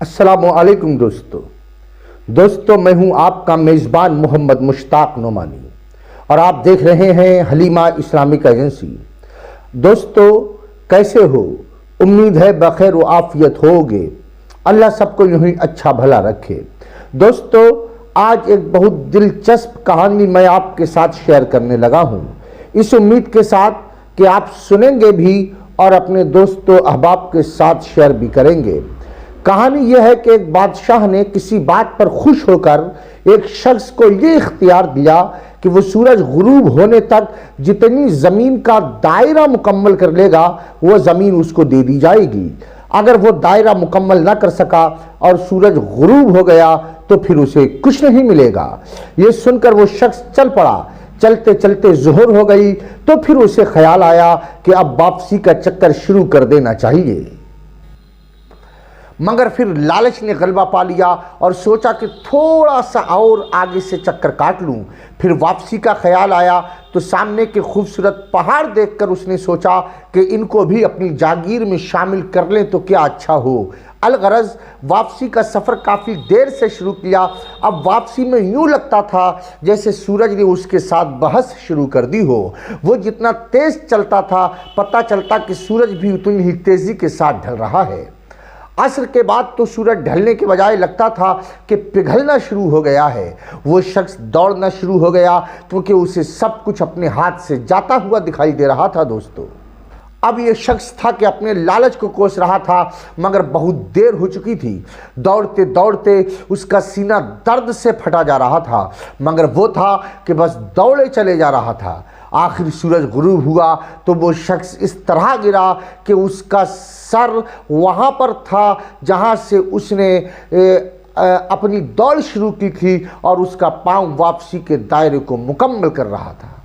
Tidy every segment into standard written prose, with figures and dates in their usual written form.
अस्सलामुअलैकुम दोस्तों मैं हूं आपका मेज़बान मोहम्मद मुश्ताक नोमानी और आप देख रहे हैं हलीमा इस्लामिक एजेंसी। दोस्तों कैसे हो? उम्मीद है बखैर व आफियत होगे। अल्लाह सबको यूं ही अच्छा भला रखे। दोस्तों आज एक बहुत दिलचस्प कहानी मैं आपके साथ शेयर करने लगा हूं, इस उम्मीद के साथ कि आप सुनेंगे भी और अपने दोस्तों अहबाब के साथ शेयर भी करेंगे। कहानी यह है कि एक बादशाह ने किसी बात पर खुश होकर एक शख्स को ये इख्तियार दिया कि वो सूरज गुरूब होने तक जितनी ज़मीन का दायरा मुकम्मल कर लेगा वो ज़मीन उसको दे दी जाएगी। अगर वो दायरा मुकम्मल ना कर सका और सूरज गुरूब हो गया तो फिर उसे कुछ नहीं मिलेगा। ये सुनकर वो शख्स चल पड़ा। चलते चलते ज़ोहर हो गई तो फिर उसे ख्याल आया कि अब वापसी का चक्कर शुरू कर देना चाहिए, मगर फिर लालच ने गलबा पा लिया और सोचा कि थोड़ा सा और आगे से चक्कर काट लूं। फिर वापसी का ख्याल आया तो सामने के खूबसूरत पहाड़ देखकर उसने सोचा कि इनको भी अपनी जागीर में शामिल कर लें तो क्या अच्छा हो। अलगरज वापसी का सफ़र काफ़ी देर से शुरू किया। अब वापसी में यूँ लगता था जैसे सूरज ने उसके साथ बहस शुरू कर दी हो। वो जितना तेज़ चलता था पता चलता कि सूरज भी उतनी ही तेज़ी के साथ ढल रहा है। असर के बाद तो सूरज ढलने के बजाय लगता था कि पिघलना शुरू हो गया है। वो शख्स दौड़ना शुरू हो गया क्योंकि उसे सब कुछ अपने हाथ से जाता हुआ दिखाई दे रहा था। दोस्तों अब ये शख्स था कि अपने लालच को कोस रहा था, मगर बहुत देर हो चुकी थी। दौड़ते दौड़ते उसका सीना दर्द से फटा जा रहा था, मगर वो था कि बस दौड़े चले जा रहा था। आखिर सूरज गुरूब हुआ तो वो शख्स इस तरह गिरा कि उसका सर वहाँ पर था जहाँ से उसने अपनी दौड़ शुरू की थी और उसका पाँव वापसी के दायरे को मुकम्मल कर रहा था।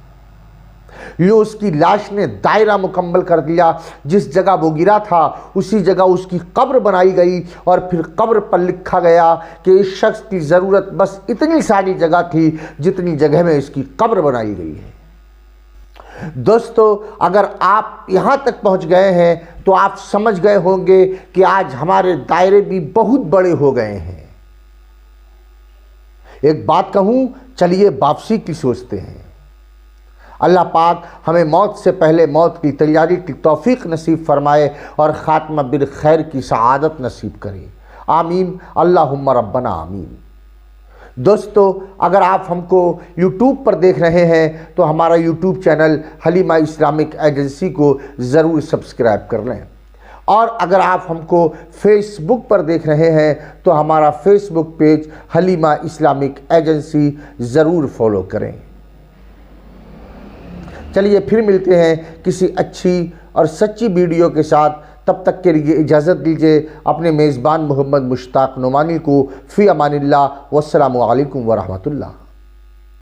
ये उसकी लाश ने दायरा मुकम्मल कर दिया। जिस जगह वो गिरा था उसी जगह उसकी कब्र बनाई गई और फिर कब्र पर लिखा गया कि इस शख्स की ज़रूरत बस इतनी सारी जगह थी जितनी जगह में इसकी कब्र बनाई गई है। दोस्तों अगर आप यहाँ तक पहुँच गए हैं तो आप समझ गए होंगे कि आज हमारे दायरे भी बहुत बड़े हो गए हैं। एक बात कहूँ, चलिए वापसी की सोचते हैं। अल्लाह पाक हमें मौत से पहले मौत की तैयारी की तौफीक नसीब फरमाए और ख़ात्मा बिल खैर की सआदत नसीब करे। आमीन अल्लाहुम्मा रब्बना आमीन। दोस्तों अगर आप हमको YouTube पर देख रहे हैं तो हमारा YouTube channel Halima Islamic agency को ज़रूर सब्सक्राइब कर लें, और अगर आप हमको Facebook पर देख रहे हैं तो हमारा Facebook page Halima Islamic agency ज़रूर फॉलो करें। चलिए फिर मिलते हैं किसी अच्छी और सच्ची वीडियो के साथ। तब तक के लिए इजाज़त दीजिए। अपने मेज़बान मोहम्मद मुश्ताक नोमानी को फ़ी अमानिल्लाह। वस्सलामु अलैकुम व रहमतुल्लाह।